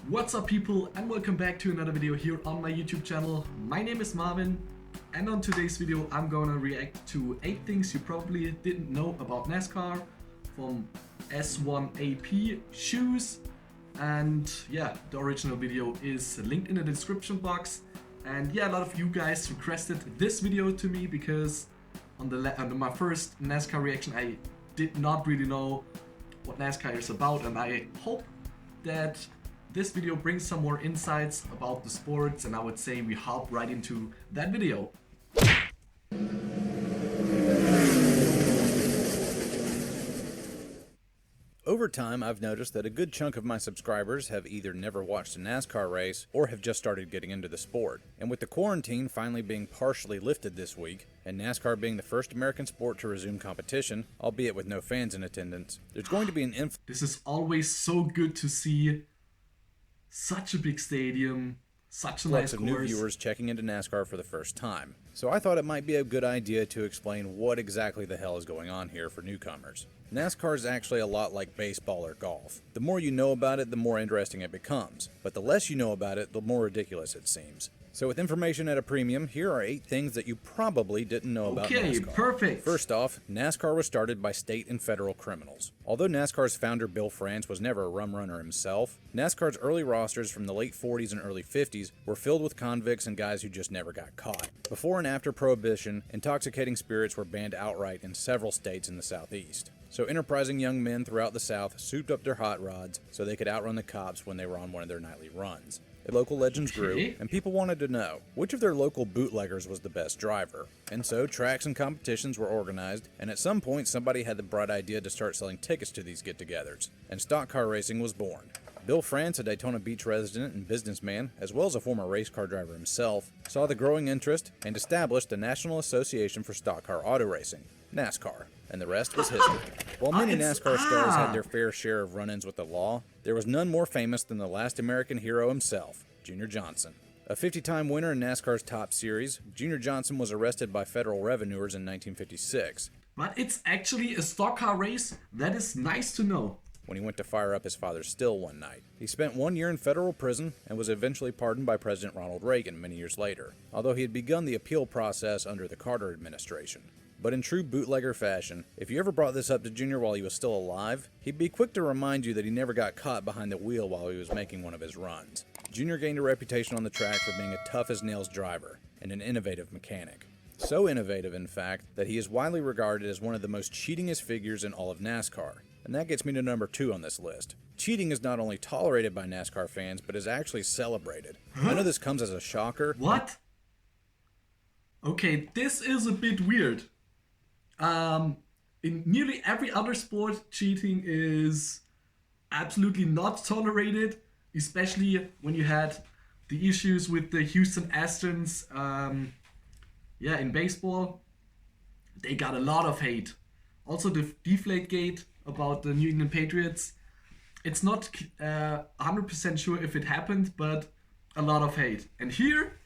What's up people, and welcome back to another video here on my YouTube channel. My name is Marvin, and on today's video I'm gonna react to 8 things you probably didn't know about NASCAR from S1AP shoes. And yeah, the original video is linked in the description box. And yeah, a lot of you guys requested this video to me because on my first NASCAR reaction I did not really know what NASCAR is about, and I hope that this video brings some more insights about the sports, and I would say we hop right into that video. Over time, I've noticed that a good chunk of my subscribers have either never watched a NASCAR race or have just started getting into the sport. And with the quarantine finally being partially lifted this week, and NASCAR being the first American sport to resume competition, albeit with no fans in attendance, there's going to be an influx. This is always so good to see. Such a big stadium, such a nice course. Of new viewers checking into NASCAR for the first time. So I thought it might be a good idea to explain what exactly the hell is going on here for newcomers. NASCAR is actually a lot like baseball or golf. The more you know about it, the more interesting it becomes. But the less you know about it, the more ridiculous it seems. So with information at a premium, here are 8 things that you probably didn't know about NASCAR. Okay, perfect. First off, NASCAR was started by state and federal criminals. Although NASCAR's founder Bill France was never a rum runner himself, NASCAR's early rosters from the late 40s and early 50s were filled with convicts and guys who just never got caught. Before and after Prohibition, intoxicating spirits were banned outright in several states in the Southeast. So enterprising young men throughout the South souped up their hot rods so they could outrun the cops when they were on one of their nightly runs. Local legends grew, and people wanted to know which of their local bootleggers was the best driver. And so tracks and competitions were organized, and at some point somebody had the bright idea to start selling tickets to these get-togethers, and stock car racing was born. Bill France, a Daytona Beach resident and businessman, as well as a former race car driver himself, saw the growing interest and established the National Association for Stock Car Auto Racing, NASCAR, and the rest is history. While many NASCAR stars had their fair share of run-ins with the law, there was none more famous than the last American hero himself, Junior Johnson. A 50-time winner in NASCAR's top series, Junior Johnson was arrested by federal revenuers in 1956. But it's actually a stock car race? That is nice to know. When he went to fire up his father's still one night. He spent 1 year in federal prison and was eventually pardoned by President Ronald Reagan many years later, although he had begun the appeal process under the Carter administration. But in true bootlegger fashion, if you ever brought this up to Junior while he was still alive, he'd be quick to remind you that he never got caught behind the wheel while he was making one of his runs. Junior gained a reputation on the track for being a tough-as-nails driver and an innovative mechanic. So innovative, in fact, that he is widely regarded as one of the most cheatingest figures in all of NASCAR. And that gets me to number 2 on this list. Cheating is not only tolerated by NASCAR fans, but is actually celebrated. I know this comes as a shocker. What? Okay, this is a bit weird. In nearly every other sport, cheating is absolutely not tolerated, especially when you had the issues with the Houston Astros. In baseball, they got a lot of hate. Also, the Deflategate about the New England Patriots, it's not 100% sure if it happened, but a lot of hate. And here,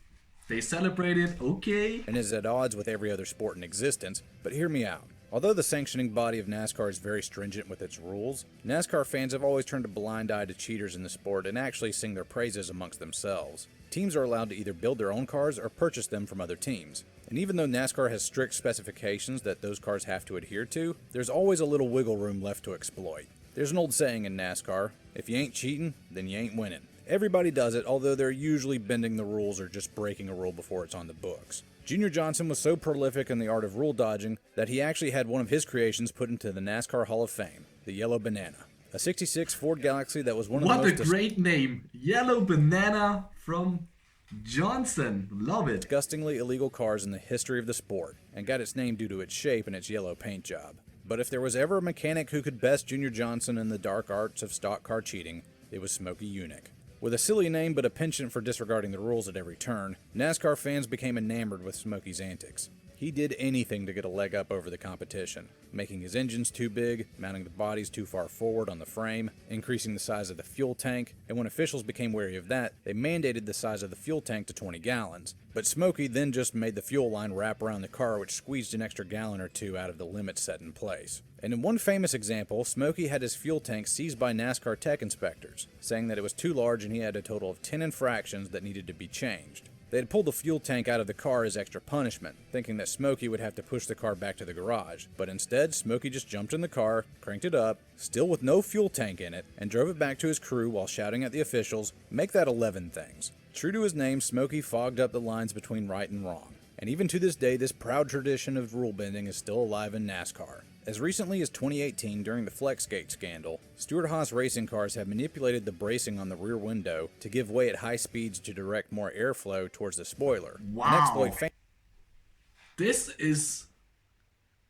they celebrated, okay. And is at odds with every other sport in existence, but hear me out. Although the sanctioning body of NASCAR is very stringent with its rules, NASCAR fans have always turned a blind eye to cheaters in the sport and actually sing their praises amongst themselves. Teams are allowed to either build their own cars or purchase them from other teams. And even though NASCAR has strict specifications that those cars have to adhere to, there's always a little wiggle room left to exploit. There's an old saying in NASCAR, if you ain't cheating, then you ain't winning. Everybody does it, although they're usually bending the rules or just breaking a rule before it's on the books. Junior Johnson was so prolific in the art of rule dodging that he actually had one of his creations put into the NASCAR Hall of Fame, the Yellow Banana. A 66 Ford Galaxy that was one of the most... What a great name! Yellow Banana from Johnson. Love it. Disgustingly illegal cars in the history of the sport, and got its name due to its shape and its yellow paint job. But if there was ever a mechanic who could best Junior Johnson in the dark arts of stock car cheating, it was Smokey Yunick. With a silly name but a penchant for disregarding the rules at every turn, NASCAR fans became enamored with Smokey's antics. He did anything to get a leg up over the competition, making his engines too big, mounting the bodies too far forward on the frame, increasing the size of the fuel tank, and when officials became wary of that, they mandated the size of the fuel tank to 20 gallons. But Smokey then just made the fuel line wrap around the car, which squeezed an extra gallon or two out of the limit set in place. And in one famous example, Smokey had his fuel tank seized by NASCAR tech inspectors, saying that it was too large and he had a total of 10 infractions that needed to be changed. They had pulled the fuel tank out of the car as extra punishment, thinking that Smokey would have to push the car back to the garage. But instead, Smokey just jumped in the car, cranked it up, still with no fuel tank in it, and drove it back to his crew while shouting at the officials, "Make that 11 things." True to his name, Smokey fogged up the lines between right and wrong. And even to this day, this proud tradition of rule bending is still alive in NASCAR. As recently as 2018, during the Flexgate scandal, Stewart-Haas racing cars have manipulated the bracing on the rear window to give way at high speeds to direct more airflow towards the spoiler. Wow. An exploit This is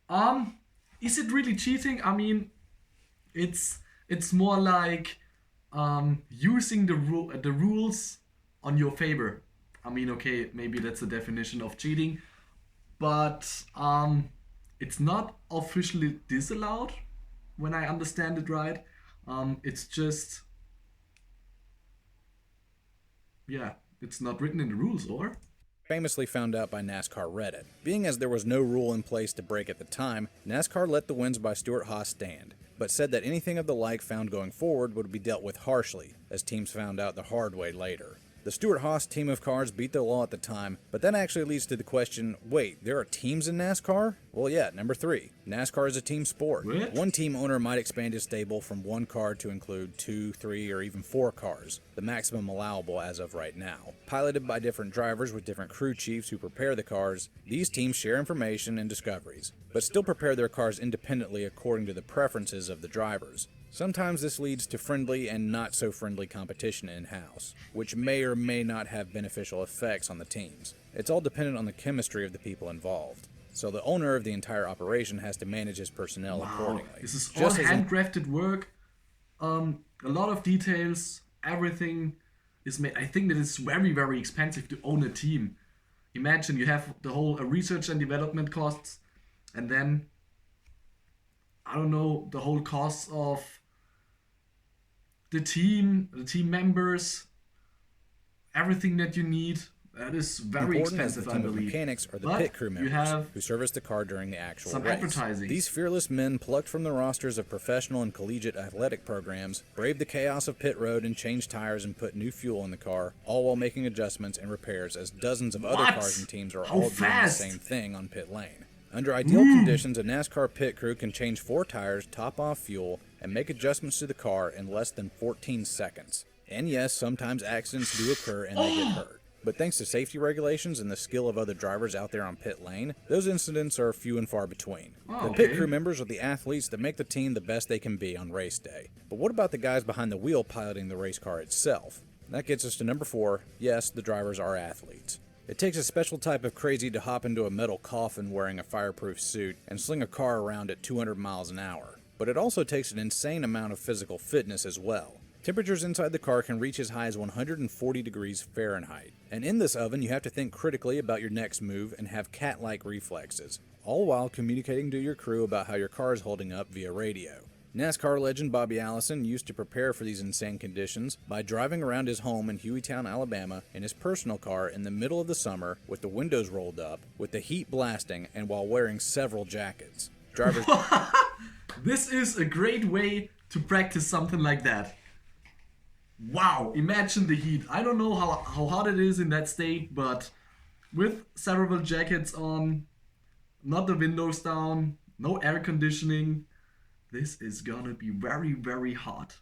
it really cheating? I mean, it's more like using the rules on your favor. I mean, okay, maybe that's the definition of cheating, but it's not officially disallowed, when I understand it right. It's just, yeah, it's not written in the rules, or? Famously found out by NASCAR Reddit. Being as there was no rule in place to break at the time, NASCAR let the wins by Stewart-Haas stand, but said that anything of the like found going forward would be dealt with harshly, as teams found out the hard way later. The Stewart-Haas team of cars beat the law at the time, but that actually leads to the question, wait, there are teams in NASCAR? Well, yeah, number 3. NASCAR is a team sport. What? One team owner might expand his stable from 1 car to include 2, 3, or even 4 cars, the maximum allowable as of right now. Piloted by different drivers with different crew chiefs who prepare the cars, these teams share information and discoveries, but still prepare their cars independently according to the preferences of the drivers. Sometimes this leads to friendly and not so friendly competition in-house, which may or may not have beneficial effects on the teams. It's all dependent on the chemistry of the people involved. So the owner of the entire operation has to manage his personnel accordingly. This is all Just as handcrafted work. A lot of details. Everything is made. I think that it's very, very expensive to own a team. Imagine you have the whole research and development costs, and then, I don't know, the whole cost of the team members, everything that you need. That is very expensive, I believe. Mechanics are the But pit crew you members have who service the car during the actual some race. advertising. These fearless men, plucked from the rosters of professional and collegiate athletic programs, brave the chaos of pit road and change tires and put new fuel in the car, all while making adjustments and repairs as dozens of other cars and teams are all doing the same thing on pit lane. Under ideal conditions, a NASCAR pit crew can change 4 tires, top off fuel, and make adjustments to the car in less than 14 seconds. And yes, sometimes accidents do occur and they get hurt. But thanks to safety regulations and the skill of other drivers out there on pit lane, those incidents are few and far between. The pit crew members are the athletes that make the team the best they can be on race day. But what about the guys behind the wheel piloting the race car itself? That gets us to number 4. Yes, the drivers are athletes. It takes a special type of crazy to hop into a metal coffin wearing a fireproof suit and sling a car around at 200 miles an hour. But it also takes an insane amount of physical fitness as well. Temperatures inside the car can reach as high as 140 degrees Fahrenheit. And in this oven, you have to think critically about your next move and have cat-like reflexes, all while communicating to your crew about how your car is holding up via radio. NASCAR legend Bobby Allison used to prepare for these insane conditions by driving around his home in Hueytown, Alabama in his personal car in the middle of the summer with the windows rolled up, with the heat blasting, and while wearing several jackets. Drivers. This is a great way to practice something like that. Wow, imagine the heat. I don't know how hot it is in that state, but with several jackets on, not the windows down, no air conditioning, this is gonna be very, very hot.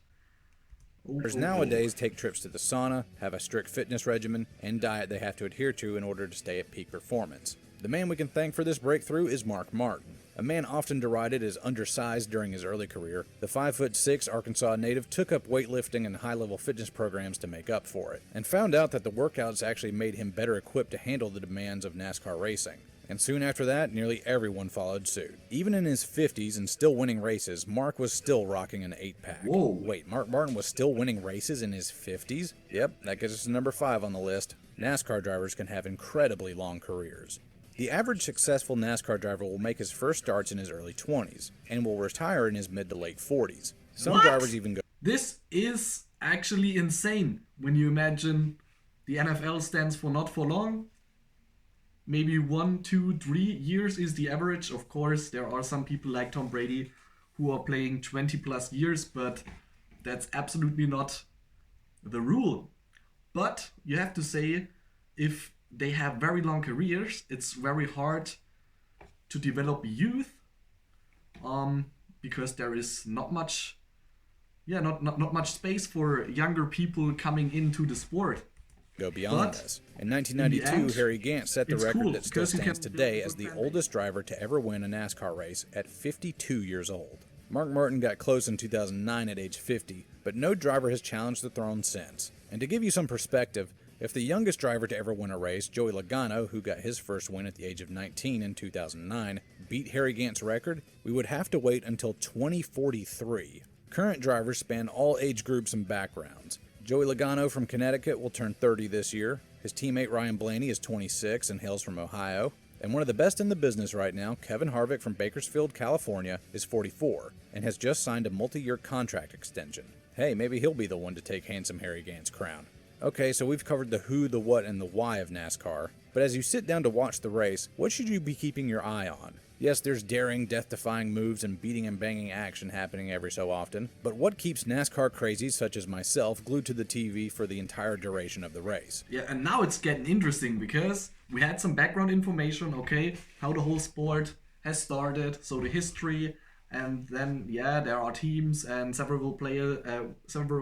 Nowadays take trips to the sauna, have a strict fitness regimen, and diet they have to adhere to in order to stay at peak performance. The man we can thank for this breakthrough is Marvin. A man often derided as undersized during his early career, the 5'6" Arkansas native took up weightlifting and high-level fitness programs to make up for it, and found out that the workouts actually made him better equipped to handle the demands of NASCAR racing. And soon after that, nearly everyone followed suit. Even in his 50s and still winning races, Mark was still rocking an 8-pack. Whoa. Wait, Marvin was still winning races in his 50s? Yep, that gets us to number 5 on the list. NASCAR drivers can have incredibly long careers. The average successful NASCAR driver will make his first starts in his early 20s, and will retire in his mid to late 40s. Some drivers even go... This is actually insane when you imagine the NFL stands for not for long. Maybe 1, 2, 3 years is the average. Of course, there are some people like Tom Brady who are playing 20 plus years, but that's absolutely not the rule. But you have to say, if they have very long careers, it's very hard to develop youth, because there is not much, not much space for younger people coming into the sport. Go beyond this. In 1992, Harry Gant set the record that still stands today as the oldest driver to ever win a NASCAR race at 52 years old. Mark Martin got close in 2009 at age 50, but no driver has challenged the throne since. And to give you some perspective, if the youngest driver to ever win a race, Joey Logano, who got his first win at the age of 19 in 2009, beat Harry Gant's record, we would have to wait until 2043. Current drivers span all age groups and backgrounds. Joey Logano from Connecticut will turn 30 this year. His teammate Ryan Blaney is 26 and hails from Ohio. And one of the best in the business right now, Kevin Harvick from Bakersfield, California, is 44 and has just signed a multi-year contract extension. Hey, maybe he'll be the one to take handsome Harry Gant's crown. Okay, so we've covered the who, the what, and the why of NASCAR, but as you sit down to watch the race, what should you be keeping your eye on? Yes, there's daring, death-defying moves and beating and banging action happening every so often, but what keeps NASCAR crazies such as myself glued to the TV for the entire duration of the race? Yeah, and now it's getting interesting because we had some background information, okay, how the whole sport has started, so the history, and then, there are teams and several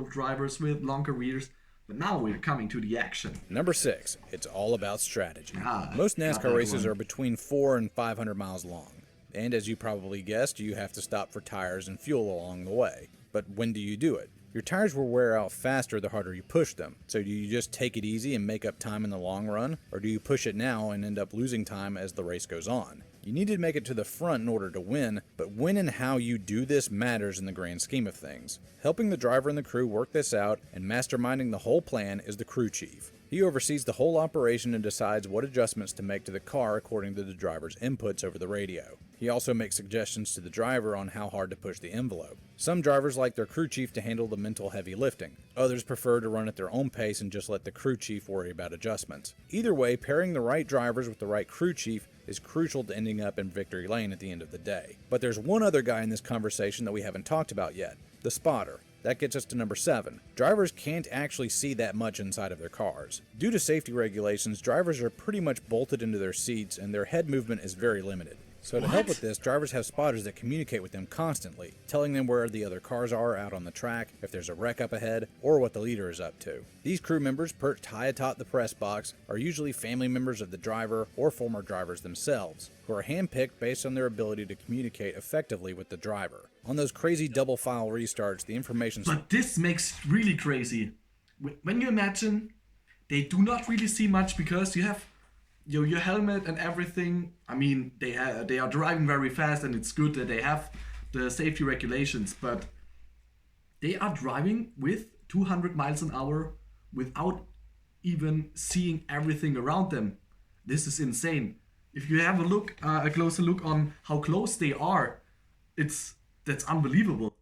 drivers with long careers. But now we're coming to the action. Number 6, it's all about strategy. Most NASCAR races are between 400 and 500 miles long. And as you probably guessed, you have to stop for tires and fuel along the way. But when do you do it? Your tires will wear out faster the harder you push them. So do you just take it easy and make up time in the long run? Or do you push it now and end up losing time as the race goes on? You need to make it to the front in order to win, but when and how you do this matters in the grand scheme of things. Helping the driver and the crew work this out and masterminding the whole plan is the crew chief. He oversees the whole operation and decides what adjustments to make to the car according to the driver's inputs over the radio. He also makes suggestions to the driver on how hard to push the envelope. Some drivers like their crew chief to handle the mental heavy lifting. Others prefer to run at their own pace and just let the crew chief worry about adjustments. Either way, pairing the right drivers with the right crew chief is crucial to ending up in victory lane at the end of the day. But there's one other guy in this conversation that we haven't talked about yet, the spotter. That gets us to number 7. Drivers can't actually see that much inside of their cars. Due to safety regulations, drivers are pretty much bolted into their seats and their head movement is very limited. So to help with this, drivers have spotters that communicate with them constantly, telling them where the other cars are out on the track, if there's a wreck up ahead, or what the leader is up to. These crew members, perched high atop the press box, are usually family members of the driver or former drivers themselves, who are handpicked based on their ability to communicate effectively with the driver. On those crazy double file restarts, the information... But this makes really crazy. When you imagine, they do not really see much because you have your helmet and everything. I mean, they are driving very fast and it's good that they have the safety regulations, but they are driving with 200 miles an hour without even seeing everything around them. This is insane. If you have a closer look on how close they are, that's unbelievable.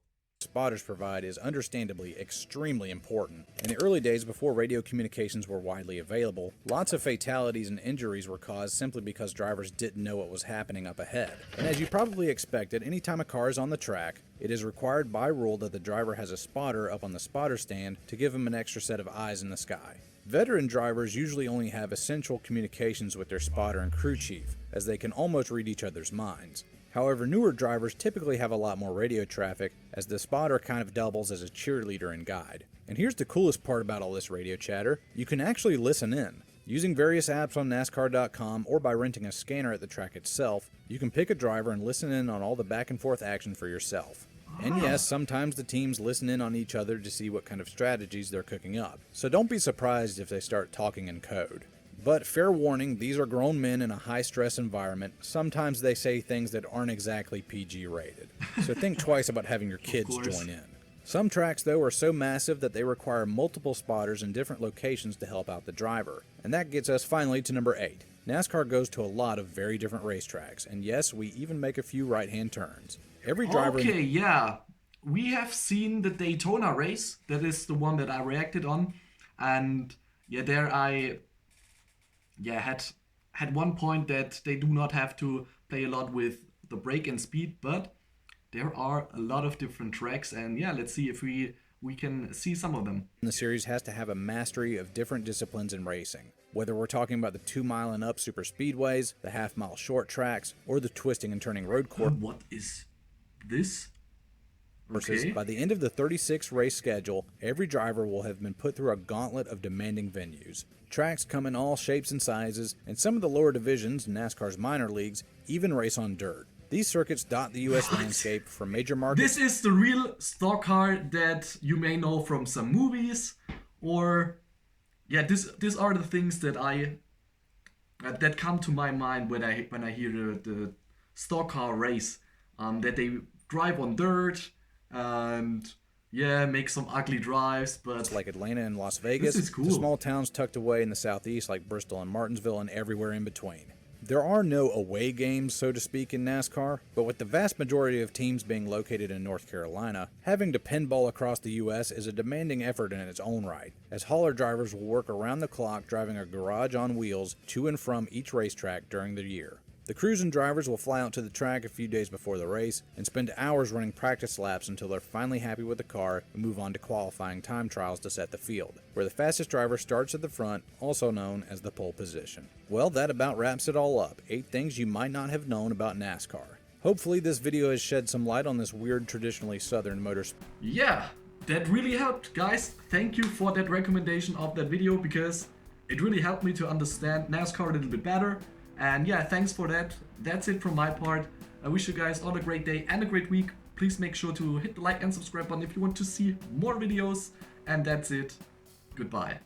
Spotters provide is understandably extremely important. In the early days before radio communications were widely available, lots of fatalities and injuries were caused simply because drivers didn't know what was happening up ahead. And as you probably expected, anytime a car is on the track, it is required by rule that the driver has a spotter up on the spotter stand to give him an extra set of eyes in the sky. Veteran drivers usually only have essential communications with their spotter and crew chief, as they can almost read each other's minds. However, newer drivers typically have a lot more radio traffic, as the spotter kind of doubles as a cheerleader and guide. And here's the coolest part about all this radio chatter: you can actually listen in. Using various apps on NASCAR.com or by renting a scanner at the track itself, you can pick a driver and listen in on all the back and forth action for yourself. And yes, sometimes the teams listen in on each other to see what kind of strategies they're cooking up. So don't be surprised if they start talking in code. But fair warning, these are grown men in a high-stress environment. Sometimes they say things that aren't exactly PG rated. So think twice about having your kids join in. Some tracks, though, are so massive that they require multiple spotters in different locations to help out the driver. And that gets us finally to number 8. NASCAR goes to a lot of very different racetracks, and yes, we even make a few right-hand turns. Every driver... Okay, yeah. We have seen the Daytona race. That is the one that I reacted on. And yeah, there I had one point that they do not have to play a lot with the brake and speed, but there are a lot of different tracks, and yeah, let's see if we can see some of them. The series has to have a mastery of different disciplines in racing. Whether we're talking about the 2 mile and up super speedways, the half-mile short tracks, or the twisting and turning road course. What is this? Okay. By the end of the 36 race schedule, every driver will have been put through a gauntlet of demanding venues. Tracks come in all shapes and sizes, and some of the lower divisions, NASCAR's minor leagues, even race on dirt. These circuits dot the U.S. landscape from major markets. This is the real stock car that you may know from some movies, or yeah, these are the things that that come to my mind when I hear the stock car race. That they drive on dirt and yeah, make some ugly drives, but it's like Atlanta and Las Vegas. This is cool. To small towns tucked away in the southeast like Bristol and Martinsville, and everywhere in between. There are no away games, so to speak, in NASCAR, but with the vast majority of teams being located in North Carolina, having to pinball across the U.S. is a demanding effort in its own right, as hauler drivers will work around the clock driving a garage on wheels to and from each racetrack during the year. The crews and drivers will fly out to the track a few days before the race and spend hours running practice laps until they're finally happy with the car and move on to qualifying time trials to set the field, where the fastest driver starts at the front, also known as the pole position. Well, that about wraps it all up. 8 things you might not have known about NASCAR. Hopefully this video has shed some light on this weird, traditionally southern motorsport. Yeah, that really helped, guys. Thank you for that recommendation of that video, because it really helped me to understand NASCAR a little bit better. And yeah, thanks for that. That's it from my part. I wish you guys all a great day and a great week. Please make sure to hit the like and subscribe button if you want to see more videos. And that's it. Goodbye.